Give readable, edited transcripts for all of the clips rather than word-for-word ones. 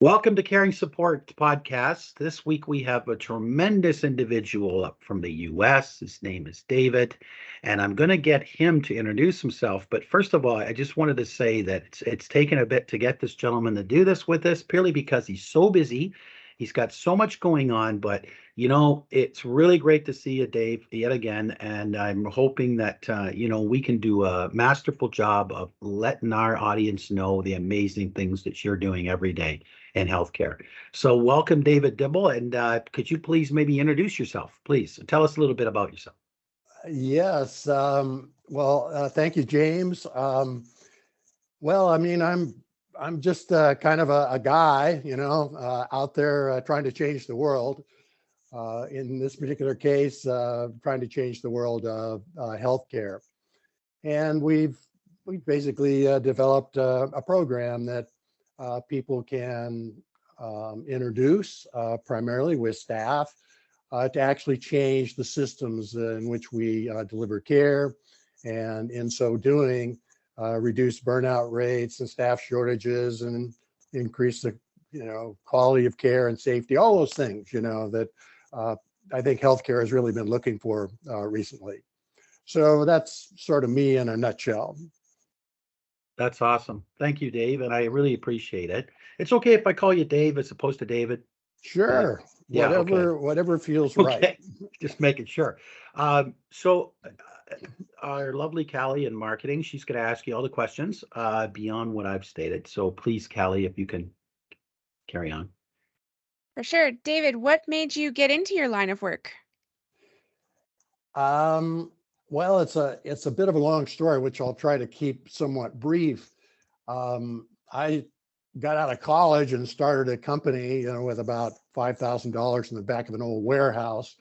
Welcome to Caring Support Podcast. This week we have a tremendous individual up from the US. His name is David, and I'm going to get him to introduce himself. But first of all, I just wanted to say that it's taken a bit to get this gentleman to do this with us, purely because he's so busy. He's got so much going on, but it's really great to see you, Dave, yet again. And I'm hoping that we can do a masterful job of letting our audience know the amazing things that you're doing every day in healthcare. So welcome, David Dibble, and could you please maybe introduce yourself, please? Tell us a little bit about yourself. Yes. Thank you, James. I'm just kind of a guy, out there trying to change the world. In this particular case, trying to change the world of healthcare. And we basically developed a program that people can introduce primarily with staff to actually change the systems in which we deliver care, and in so doing, reduce burnout rates and staff shortages and increase the quality of care and safety, all those things that I think healthcare has really been looking for recently. So that's sort of me in a nutshell. That's awesome. Thank you, Dave, and I really appreciate it. It's okay if I call you Dave as opposed to David. Sure. Yeah, Whatever feels right. Okay, just making sure. So our lovely Callie in marketing, she's going to ask you all the questions beyond what I've stated. So please, Callie, if you can carry on. For sure. David, what made you get into your line of work? Well, it's a bit of a long story, which I'll try to keep somewhat brief. I got out of college and started a company, with about $5,000 in the back of an old warehouse.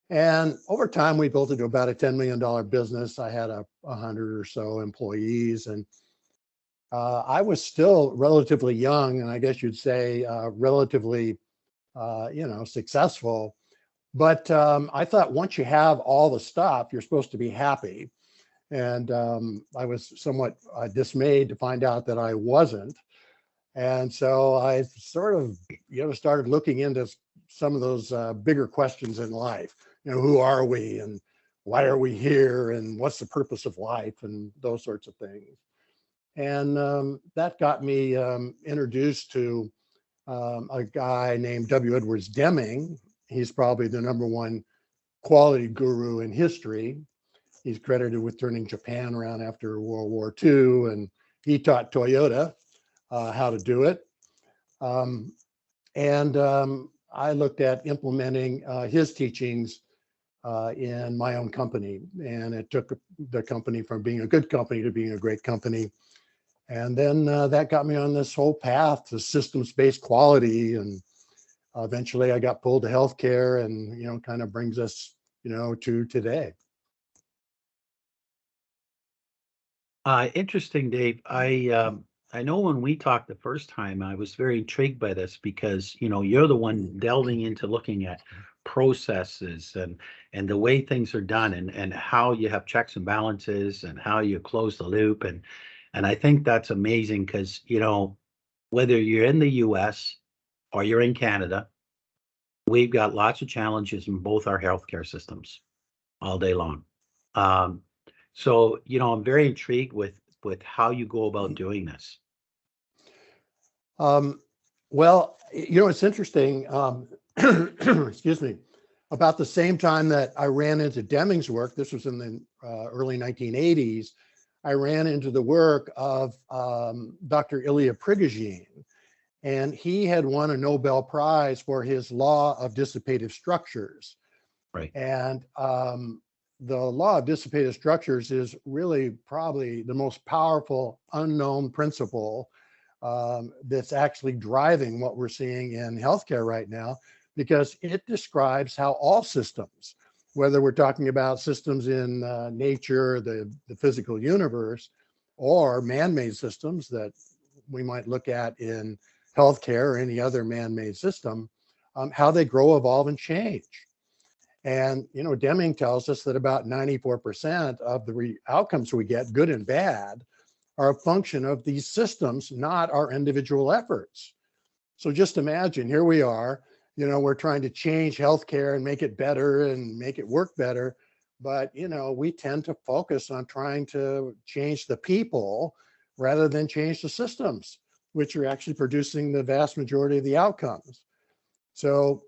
And over time, we built it to about a $10 million business. I had 100 or so employees, and I was still relatively young, and I guess you'd say relatively, successful. But I thought once you have all the stuff, you're supposed to be happy. And I was somewhat dismayed to find out that I wasn't. And so I sort of, started looking into some of those bigger questions in life. Who are we, and why are we here, and what's the purpose of life, and those sorts of things. And that got me introduced to a guy named W. Edwards Deming. He's probably the number one quality guru in history. He's credited with turning Japan around after World War II, and he taught Toyota how to do it. I looked at implementing his teachings in my own company, and it took the company from being a good company to being a great company. And then that got me on this whole path to systems-based quality, and eventually I got pulled to healthcare, and kind of brings us to today. Interesting, Dave. I know when we talked the first time, I was very intrigued by this because you're the one delving into looking at processes and the way things are done, and how you have checks and balances, and how you close the loop, and I think that's amazing because whether you're in the US or you're in Canada, we've got lots of challenges in both our healthcare systems all day long. So I'm very intrigued with how you go about doing this. Well, it's interesting. Excuse me. About the same time that I ran into Deming's work, this was in the early 1980s, I ran into the work of Dr. Ilya Prigogine, and he had won a Nobel Prize for his law of dissipative structures. Right. And the law of dissipative structures is really probably the most powerful unknown principle that's actually driving what we're seeing in healthcare right now, because it describes how all systems, whether we're talking about systems in nature, the physical universe, or man-made systems that we might look at in healthcare or any other man-made system, how they grow, evolve, and change. And, Deming tells us that about 94% of the outcomes we get, good and bad, are a function of these systems, not our individual efforts. So just imagine, here we are, we're trying to change healthcare and make it better and make it work better. But, we tend to focus on trying to change the people rather than change the systems, which are actually producing the vast majority of the outcomes. So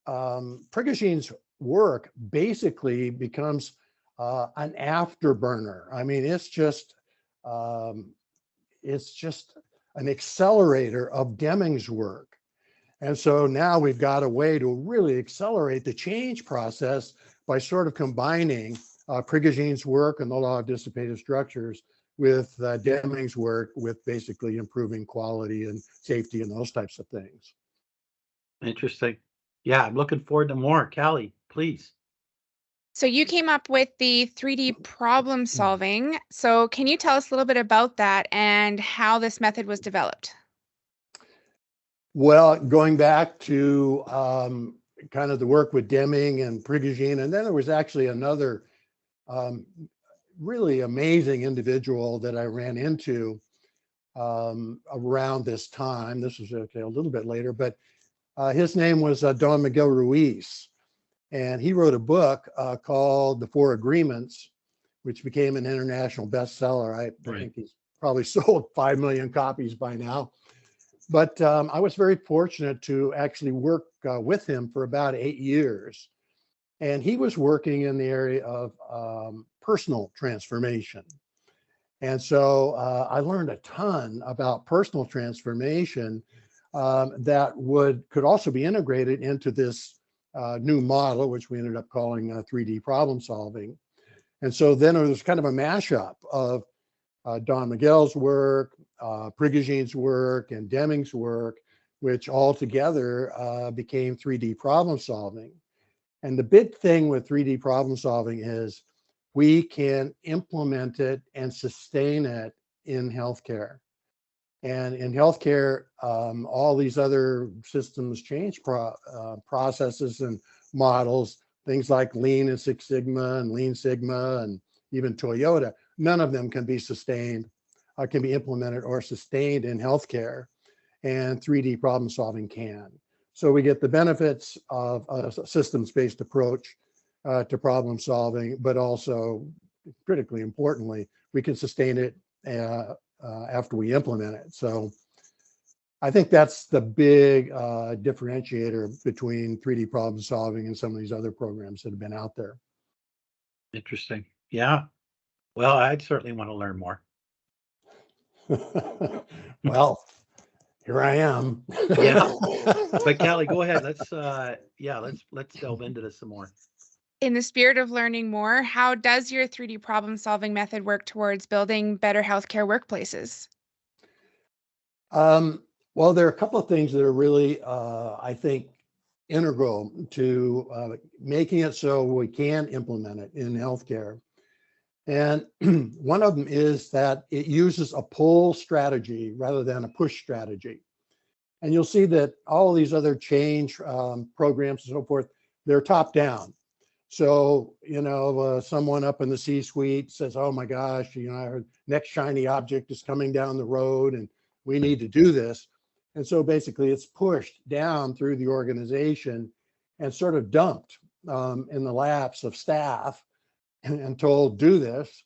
Prigogine's work basically becomes an afterburner. I mean, it's just an accelerator of Deming's work. And so now we've got a way to really accelerate the change process by sort of combining Prigogine's work and the law of dissipative structures with Deming's work with basically improving quality and safety and those types of things. Interesting. Yeah, I'm looking forward to more. Callie, please. So you came up with the 3D problem solving. So can you tell us a little bit about that and how this method was developed? Well, going back to kind of the work with Deming and Prigogine, and then there was actually another really amazing individual that I ran into around this time. This was a little bit later, but his name was Don Miguel Ruiz. And he wrote a book called The Four Agreements, which became an international bestseller. I think he's probably sold 5 million copies by now. But I was very fortunate to actually work with him for about 8 years. And he was working in the area of personal transformation. And so I learned a ton about personal transformation that could also be integrated into this new model, which we ended up calling 3D problem solving. And so then it was kind of a mashup of Don Miguel's work, Prigogine's work, and Deming's work, which all together became 3D problem solving. And the big thing with 3D problem solving is we can implement it and sustain it in healthcare. And in healthcare, all these other systems change processes and models, things like Lean and Six Sigma and Lean Sigma and even Toyota, none of them can be sustained, can be implemented or sustained in healthcare, and 3D problem solving can. So we get the benefits of a systems-based approach to problem solving, but also, critically importantly, we can sustain it after we implement it. So I think that's the big differentiator between 3D problem solving and some of these other programs that have been out there. Interesting. Yeah. Well, I'd certainly want to learn more. Well, here I am. Yeah. But Callie, go ahead. Let's delve into this some more. In the spirit of learning more, how does your 3D problem solving method work towards building better healthcare workplaces? Well, there are a couple of things that are really, I think, integral to making it so we can implement it in healthcare. And one of them is that it uses a pull strategy rather than a push strategy. And you'll see that all of these other change programs and so forth, they're top down. So, someone up in the C-suite says, oh my gosh, our next shiny object is coming down the road and we need to do this. And so basically it's pushed down through the organization and sort of dumped in the laps of staff and told, do this.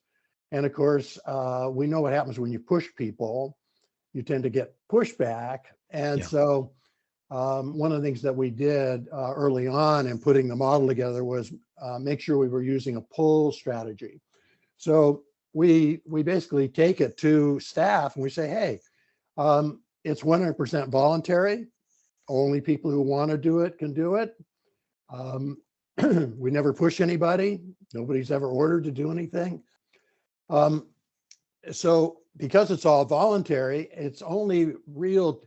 And of course, we know what happens when you push people. You tend to get pushback. And so one of the things that we did early on in putting the model together was make sure we were using a pull strategy. So we basically take it to staff and we say, hey, it's 100% voluntary. Only people who want to do it can do it. We never push anybody. Nobody's ever ordered to do anything. So because it's all voluntary, it's only real,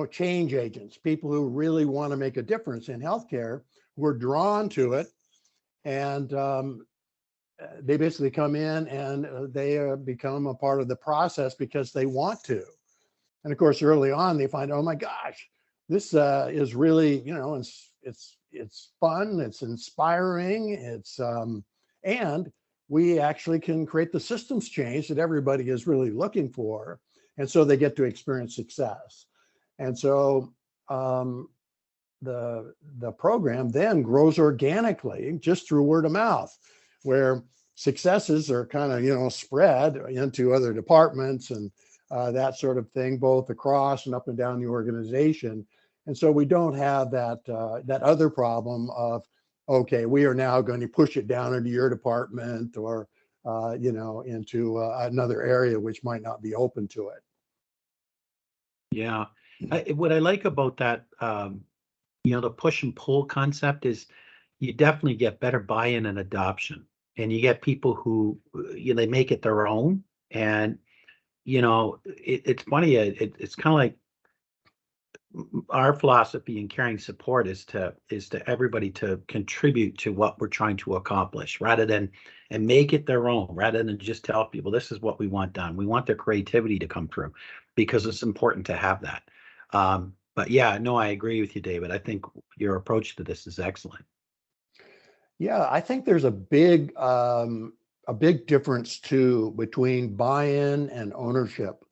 change agents, people who really want to make a difference in healthcare, who are drawn to it. And they basically come in and they become a part of the process because they want to. And of course, early on, they find, oh my gosh, this is really, it's fun, it's inspiring, and we actually can create the systems change that everybody is really looking for. And so they get to experience success. And so the program then grows organically just through word of mouth, where successes are kind of, spread into other departments and that sort of thing, both across and up and down the organization. And so we don't have that other problem of, okay, we are now going to push it down into your department or into another area which might not be open to it. Yeah. What I like about that, the push and pull concept is you definitely get better buy-in and adoption. And you get people who, they make it their own. And, it's funny. It's kind of like our philosophy in caring support is to everybody to contribute to what we're trying to accomplish and make it their own, rather than just tell people this is what we want done. We want their creativity to come through because it's important to have that. But yeah, no, I agree with you, David. I think your approach to this is excellent. Yeah, I think there's a big difference too between buy-in and ownership.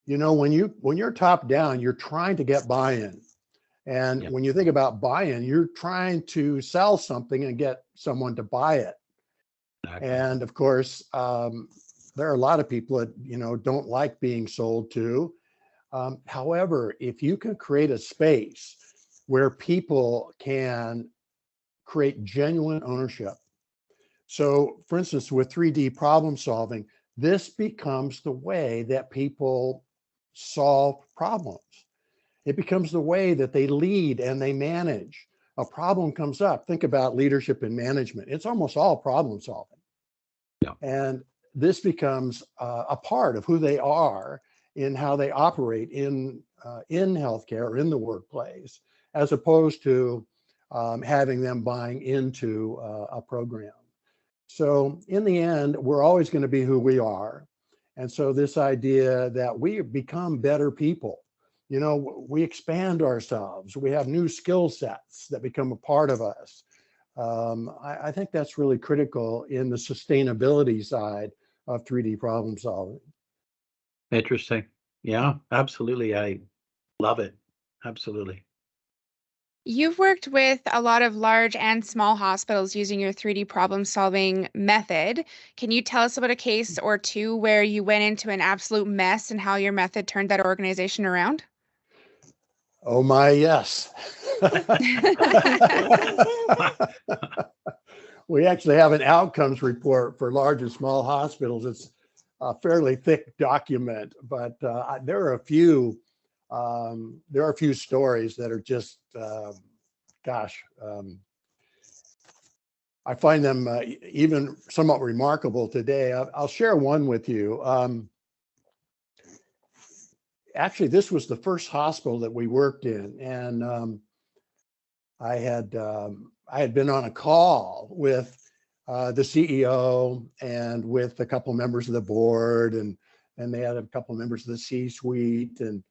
When you're top down, you're trying to get buy-in. And when you think about buy-in, you're trying to sell something and get someone to buy it. Exactly. And of course, there are a lot of people that, don't like being sold to. However, if you can create a space where people can create genuine ownership. So for instance, with 3D problem solving, this becomes the way that people solve problems. It becomes the way that they lead and they manage. A problem comes up. Think about leadership and management. It's almost all problem solving. Yeah. And this becomes a part of who they are in how they operate in healthcare or in the workplace, as opposed to having them buying into a program. So in the end, we're always going to be who we are. And so this idea that we become better people, we expand ourselves, we have new skill sets that become a part of us. I think that's really critical in the sustainability side of 3D problem solving. Interesting. Yeah, absolutely. I love it. Absolutely. You've worked with a lot of large and small hospitals using your 3D problem solving method. Can you tell us about a case or two where you went into an absolute mess and how your method turned that organization around? Oh my, yes. We actually have an outcomes report for large and small hospitals. It's a fairly thick document, but there are a few stories that are just, I find them even somewhat remarkable today. I'll share one with you. Actually, this was the first hospital that we worked in, and I had been on a call with the CEO and with a couple members of the board, and they had a couple members of the C-suite, and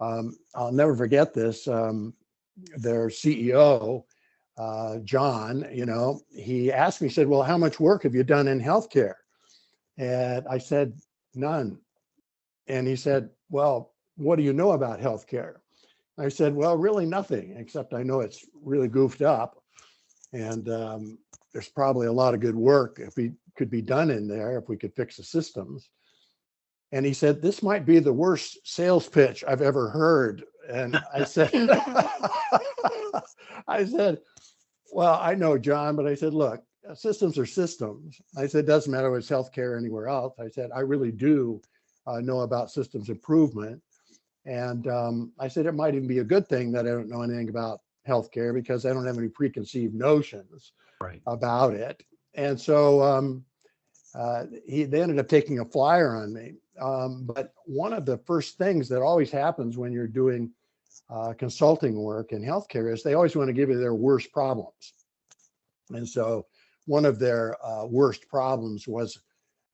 I'll never forget this. Their CEO, John, he asked me, he said, well, how much work have you done in healthcare? And I said, none. And he said, well, what do you know about healthcare? I said, well, really nothing, except I know it's really goofed up. And there's probably a lot of good work if we could be done in there, if we could fix the systems. And he said, this might be the worst sales pitch I've ever heard. And I said, well, I know, John, but I said, look, systems are systems. I said, it doesn't matter if it's healthcare or anywhere else. I said, I really do know about systems improvement. And I said, it might even be a good thing that I don't know anything about healthcare because I don't have any preconceived notions about it. And so they ended up taking a flyer on me. But one of the first things that always happens when you're doing consulting work in healthcare is they always want to give you their worst problems. And so one of their worst problems was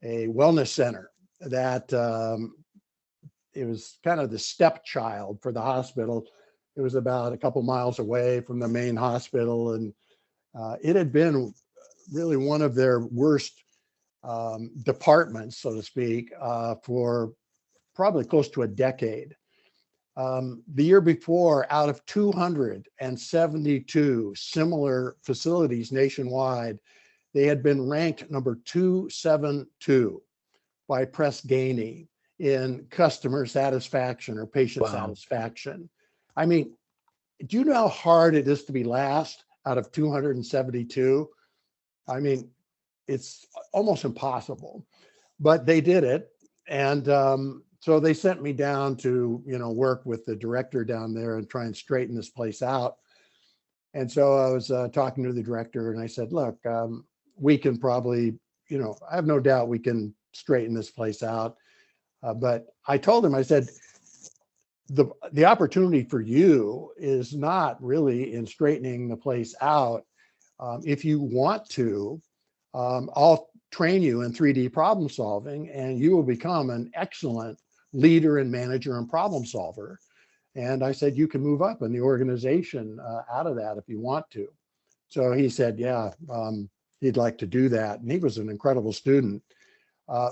a wellness center that it was kind of the stepchild for the hospital. It was about a couple miles away from the main hospital, and it had been really one of their worst departments, so to speak, for probably close to a decade. The year before, out of 272 similar facilities nationwide, they had been ranked number 272 by Press Ganey in customer satisfaction or patient Wow. satisfaction. I mean, do you know how hard it is to be last out of 272? I mean, it's almost impossible, but they did it. And so they sent me down to, work with the director down there and try and straighten this place out. And so I was talking to the director and I said, look, we can probably, I have no doubt we can straighten this place out. But I told him, I said, the opportunity for you is not really in straightening the place out. If you want to, I'll train you in 3D problem solving and you will become an excellent leader and manager and problem solver. And I said, you can move up in the organization out of that if you want to. So he said, yeah, he'd like to do that. And he was an incredible student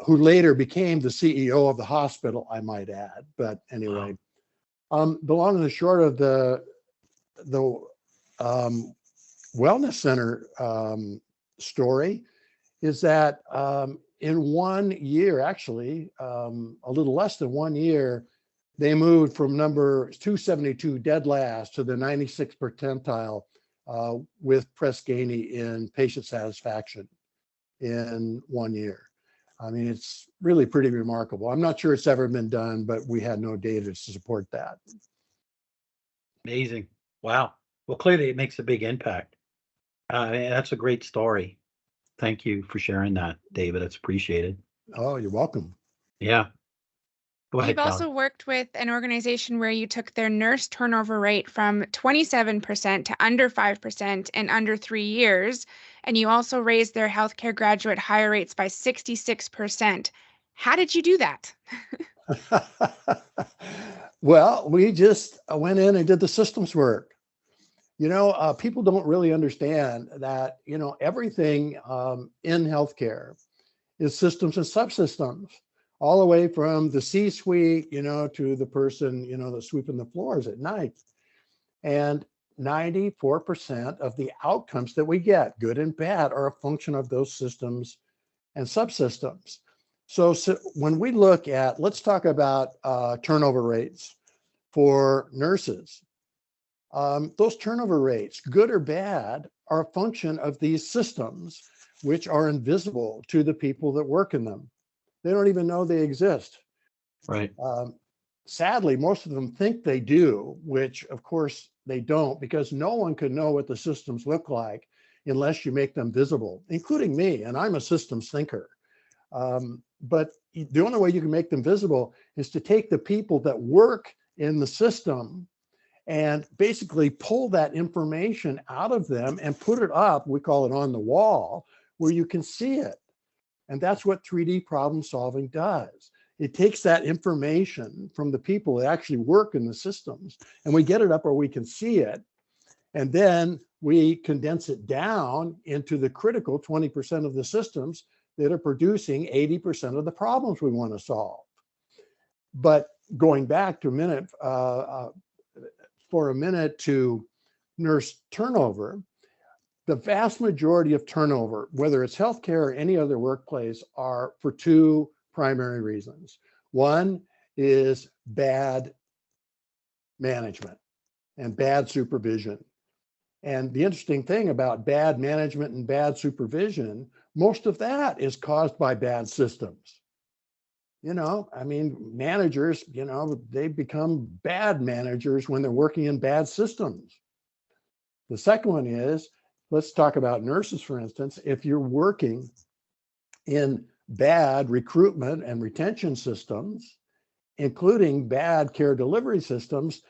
who later became the CEO of the hospital, I might add. But anyway, the long and the short of the wellness center story is that in 1 year, actually, a little less than 1 year, they moved from number 272 dead last to the 96th percentile with Press Ganey in patient satisfaction in 1 year. I mean, it's really pretty remarkable. I'm not sure it's ever been done, but we had no data to support that. Amazing. Wow. Well, clearly it makes a big impact. That's a great story. Thank you for sharing that, David. It's appreciated. Oh, you're welcome. Yeah. Go ahead, You've also Kelly. worked with an organization where you took their nurse turnover rate from 27% to under 5% in under 3 years. And you also raised their healthcare graduate hire rates by 66%. How did you do that? Well, we just went in and did the systems work. People don't really understand that, everything in healthcare is systems and subsystems, all the way from the C-suite, to the person, that's sweeping the floors at night. And 94% of the outcomes that we get, good and bad, are a function of those systems and subsystems. So when we look at, let's talk about turnover rates for nurses. Those turnover rates, good or bad, are a function of these systems, which are invisible to the people that work in them. They don't even know they exist. Right. Sadly, most of them think they do, which of course they don't, because no one can know what the systems look like unless you make them visible, including me, and I'm a systems thinker. But the only way you can make them visible is to take the people that work in the system and basically pull that information out of them and put it up, we call it on the wall, where you can see it. And that's what 3D problem solving does. It takes that information from the people that actually work in the systems, and we get it up where we can see it. And then we condense it down into the critical 20% of the systems that are producing 80% of the problems we want to solve. But going back to for a minute to nurse turnover, the vast majority of turnover, whether it's healthcare or any other workplace, are for two primary reasons. One is bad management and bad supervision. And the interesting thing about bad management and bad supervision, most of that is caused by bad systems. Managers, they become bad managers when they're working in bad systems. The second one is, let's talk about nurses, for instance. If you're working in bad recruitment and retention systems, including bad care delivery systems,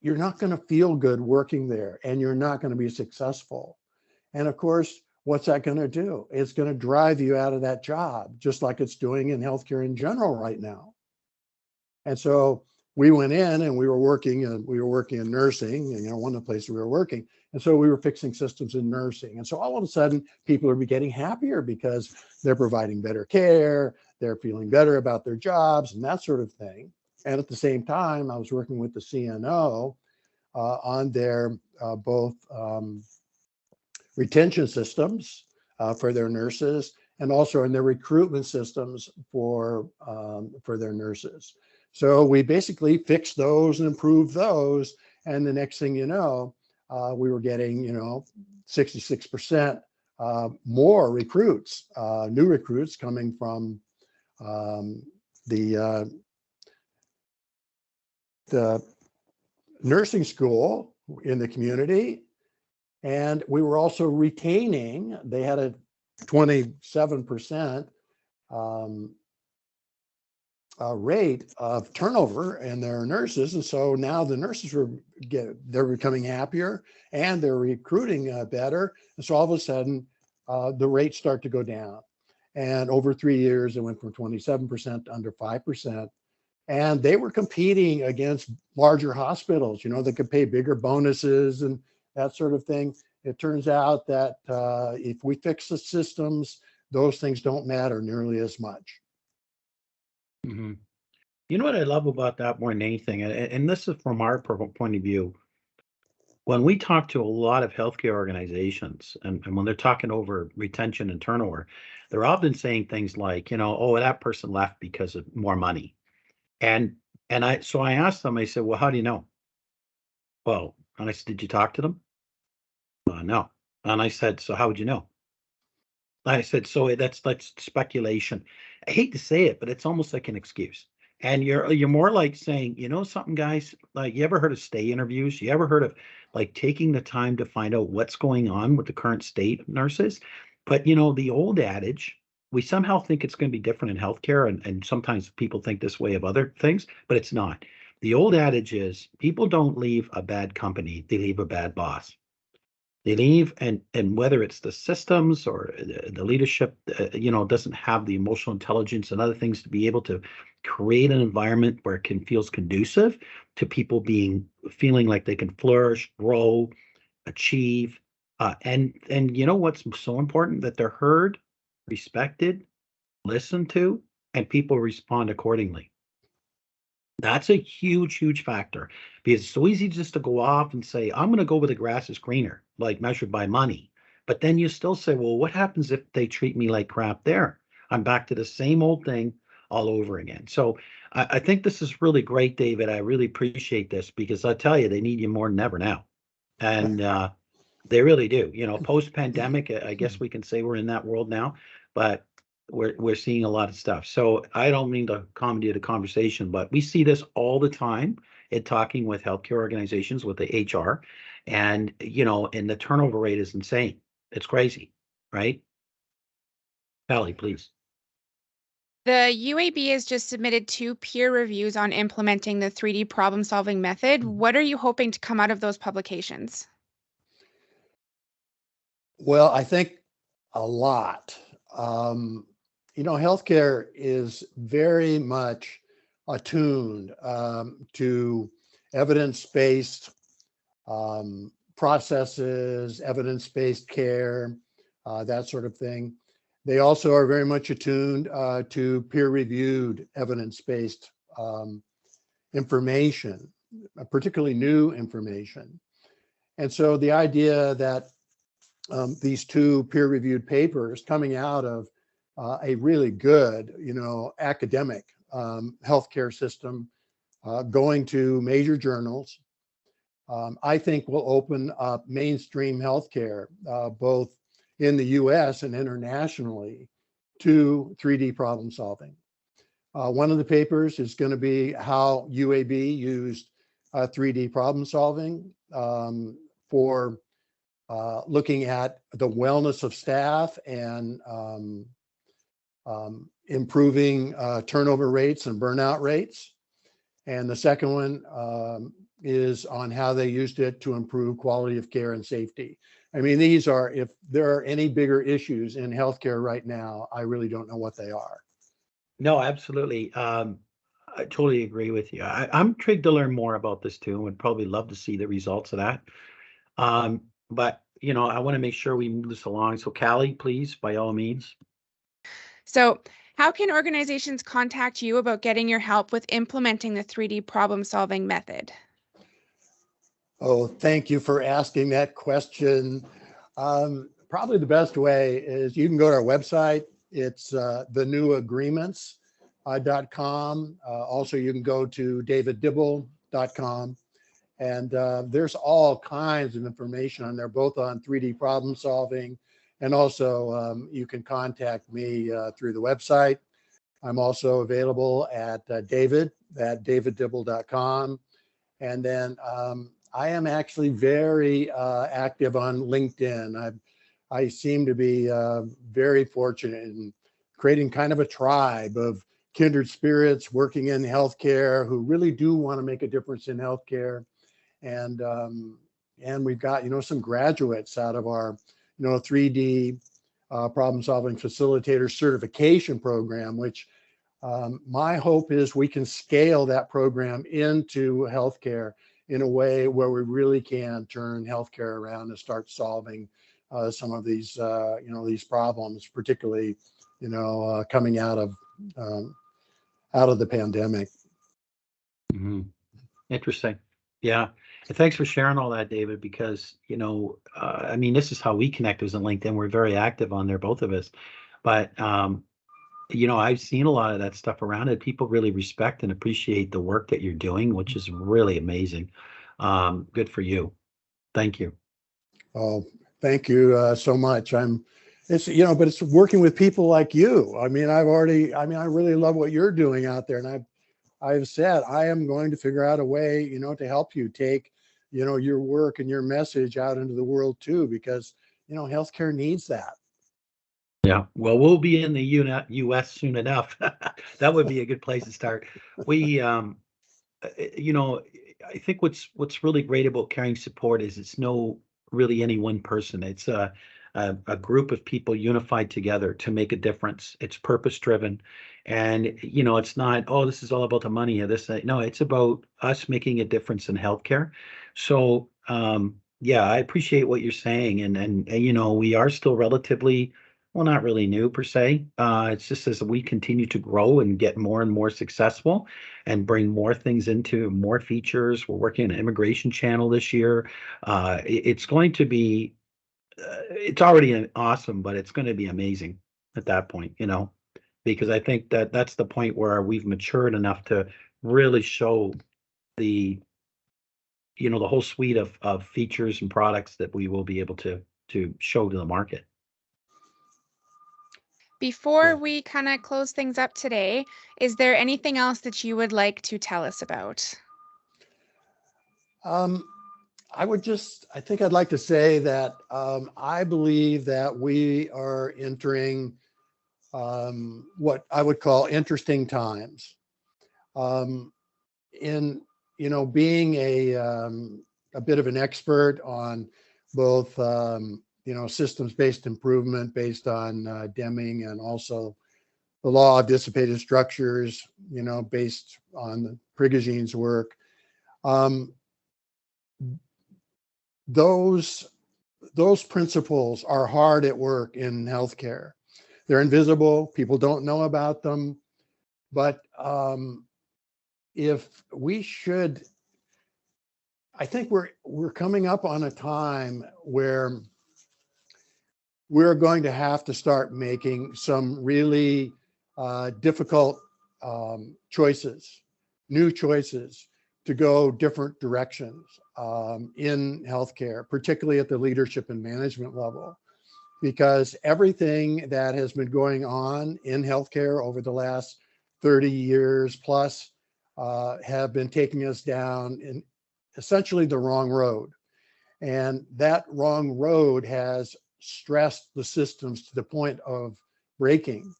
you're not going to feel good working there, and you're not going to be successful. And of course, what's that going to do? It's going to drive you out of that job, just like it's doing in healthcare in general right now. And so we went in and we were working in nursing, one of the places we were working. And so we were fixing systems in nursing. And so all of a sudden, people are getting happier because they're providing better care, they're feeling better about their jobs and that sort of thing. And at the same time, I was working with the CNO on their both retention systems for their nurses, and also in their recruitment systems for their nurses. So we basically fixed those and improved those. And the next thing you know, we were getting, 66% more recruits, new recruits coming from the nursing school in the community. And we were also retaining, they had a 27% rate of turnover in their nurses. And so now the nurses they're becoming happier and they're recruiting better. And so all of a sudden, the rates start to go down. And over 3 years, it went from 27% to under 5%. And they were competing against larger hospitals, that could pay bigger bonuses and that sort of thing. It turns out that if we fix the systems, those things don't matter nearly as much. Mm-hmm. You know what I love about that more than anything, and this is from our point of view, when we talk to a lot of healthcare organizations and when they're talking over retention and turnover, they're often saying things like, oh, that person left because of more money. And I asked them, I said, well, how do you know? Well, and I said, did you talk to them? No. And I said, so how would you know? I said, so that's speculation. I hate to say it, but it's almost like an excuse. And you're more like saying, something, guys, like, you ever heard of stay interviews? You ever heard of like taking the time to find out what's going on with the current state of nurses? But the old adage, we somehow think it's going to be different in healthcare, and sometimes people think this way of other things, but it's not. The old adage is people don't leave a bad company, they leave a bad boss. They leave, and whether it's the systems or the leadership, doesn't have the emotional intelligence and other things to be able to create an environment where it feels conducive to people feeling like they can flourish, grow, achieve, and what's so important, that they're heard, respected, listened to, and people respond accordingly. That's a huge, huge factor, because it's so easy just to go off and say, I'm going to go where the grass is greener, like measured by money. But then you still say, well, what happens if they treat me like crap there? I'm back to the same old thing all over again. So I think this is really great, David. I really appreciate this, because I tell you, they need you more than ever now. And they really do. Post-pandemic, I guess we can say we're in that world now, but we're seeing a lot of stuff. So I don't mean to commandeer the conversation, but we see this all the time in talking with healthcare organizations, with the HR, and and the turnover rate is insane. It's crazy, right? Pally, please. The UAB has just submitted 2 peer reviews on implementing the 3D problem solving method. What are you hoping to come out of those publications? Well, I think a lot. Healthcare is very much attuned to evidence-based processes, evidence-based care, that sort of thing. They also are very much attuned to peer-reviewed evidence-based information, particularly new information. And so the idea that these 2 peer-reviewed papers coming out of a really good, academic healthcare system, going to major journals, I think will open up mainstream healthcare, both in the US and internationally, to 3D problem solving. One of the papers is going to be how UAB used 3D problem solving for looking at the wellness of staff and improving turnover rates and burnout rates. And the second one is on how they used it to improve quality of care and safety. I mean, these are, if there are any bigger issues in healthcare right now, I really don't know what they are. No, absolutely. I totally agree with you. I'm intrigued to learn more about this too, and would probably love to see the results of that. But I want to make sure we move this along. So Callie, please, by all means. So How can organizations contact you about getting your help with implementing the 3D problem-solving method? Oh, thank you for asking that question. Probably the best way is you can go to our website. It's thenewagreements.com. Also, you can go to daviddibble.com. And there's all kinds of information on there, both on 3D problem solving, and also you can contact me through the website. I'm also available at daviddibble.com. And then I am actually very active on LinkedIn. I seem to be very fortunate in creating kind of a tribe of kindred spirits working in healthcare who really do want to make a difference in healthcare. And we've got, some graduates out of our, 3D problem solving facilitator certification program, which my hope is we can scale that program into healthcare in a way where we really can turn healthcare around and start solving some of these, these problems, particularly, coming out of the pandemic. Mm-hmm. Interesting. Yeah. And thanks for sharing all that, David, because, I mean, this is how we connect was on LinkedIn. We're very active on there, both of us. But, I've seen a lot of that stuff around it. People really respect and appreciate the work that you're doing, which is really amazing. Good for you. Thank you. Oh, thank you so much. But it's working with people like you. I mean, I really love what you're doing out there. And I've said, I am going to figure out a way, to help you take, your work and your message out into the world too, because, healthcare needs that. Yeah, well, we'll be in the U.S. soon enough. That would be a good place to start. We, I think what's really great about caring support is it's no really any one person. It's a group of people unified together to make a difference. It's purpose driven, and it's not, oh, this is all about the money or this. No, it's about us making a difference in healthcare. So yeah, I appreciate what you're saying, and we are still relatively, well, not really new per se. It's just as we continue to grow and get more and more successful and bring more things into more features. We're working on an immigration channel this year. It's going to be, it's already awesome, but it's going to be amazing at that point, because I think that that's the point where we've matured enough to really show the, the whole suite of features and products that we will be able to show to the market. Before we kind of close things up today, is there anything else that you would like to tell us about? I think I'd like to say that I believe that we are entering what I would call interesting times. In being a bit of an expert on both systems-based improvement based on Deming, and also the law of dissipated structures, based on Prigoghine's work. Those principles are hard at work in healthcare. They're invisible. People don't know about them. But I think we're coming up on a time where we're going to have to start making some really difficult choices, new choices to go different directions in healthcare, particularly at the leadership and management level, because everything that has been going on in healthcare over the last 30 years plus have been taking us down in essentially the wrong road. And that wrong road has stressed the systems to the point of breaking.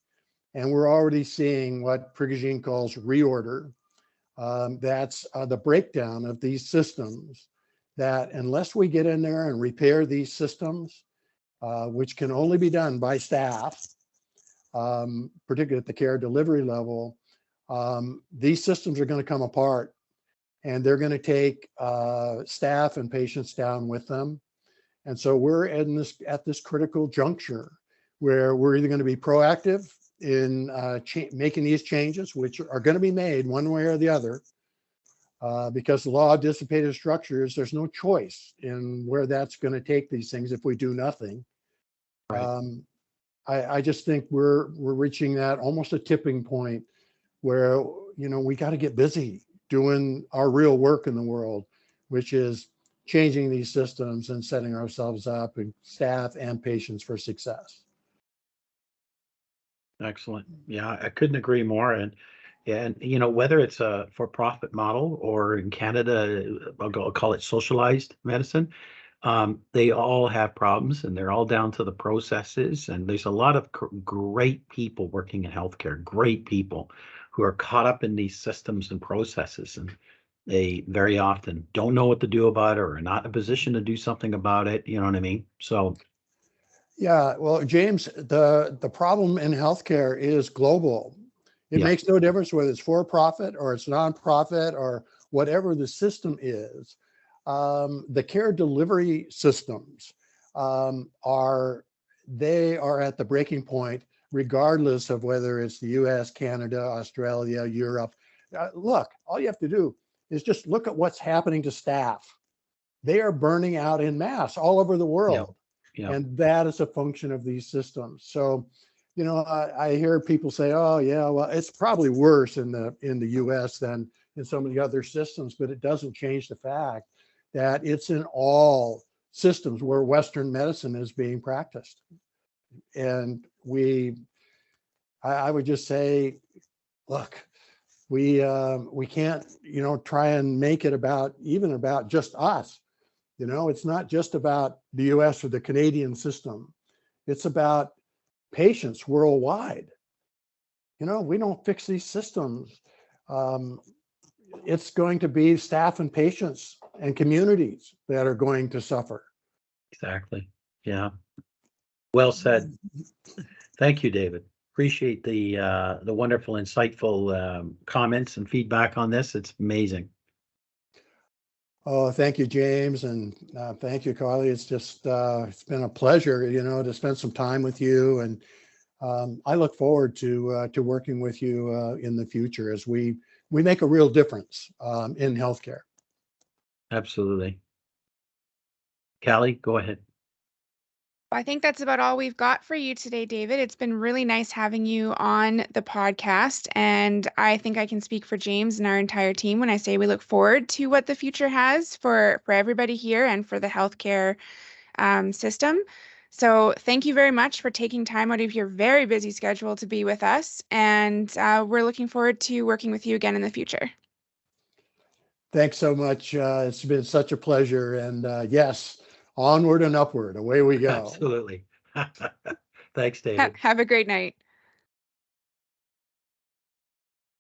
And we're already seeing what Prigogine calls reorder. That's the breakdown of these systems, that unless we get in there and repair these systems, which can only be done by staff, particularly at the care delivery level, these systems are going to come apart, and they're going to take staff and patients down with them. And so we're at this critical juncture where we're either going to be proactive in making these changes, which are going to be made one way or the other, because the law of dissipated structures, there's no choice in where that's going to take these things if we do nothing. Right. I just think we're reaching that almost a tipping point where, you know, we got to get busy doing our real work in the world, which is changing these systems and setting ourselves up, and staff and patients, for success. Excellent. Yeah, I couldn't agree more. And you know, whether it's a for-profit model or in Canada, I'll call it socialized medicine, they all have problems and they're all down to the processes. And there's a lot of great people working in healthcare, great people who are caught up in these systems and processes. And they very often don't know what to do about it or are not in a position to do something about it. You know what I mean? So, Yeah, well, James, the problem in healthcare is global. It yeah, makes no difference whether it's for profit or it's nonprofit or whatever the system is. The care delivery systems are at the breaking point, regardless of whether it's the US, Canada, Australia, Europe. Look, all you have to do is just look at what's happening to staff. They are burning out en masse all over the yeah, world. yeah, And that is a function of these systems. So, you know, I hear people say, "Oh, yeah, well, it's probably worse in the U.S. than in some of the other systems," but it doesn't change the fact that it's in all systems where Western medicine is being practiced. And I would just say, look, we can't, you know, try and make it about just us. You know, it's not just about the US or the Canadian system. It's about patients worldwide. You know, we don't fix these systems. It's going to be staff and patients and communities that are going to suffer. exactly. Yeah. Well said. Thank you, David. Appreciate the wonderful, insightful comments and feedback on this. It's amazing. Oh, thank you, James, and thank you, Carly. It's just it's been a pleasure, you know, to spend some time with you, and I look forward to working with you in the future as we make a real difference in healthcare. Absolutely. Callie, go ahead. I think that's about all we've got for you today, David. It's been really nice having you on the podcast. And I think I can speak for James and our entire team when I say we look forward to what the future has for everybody here and for the healthcare system. So thank you very much for taking time out of your very busy schedule to be with us. And we're looking forward to working with you again in the future. Thanks so much. It's been such a pleasure. And yes, onward and upward, away we go. Absolutely. Thanks, David. Have a great night.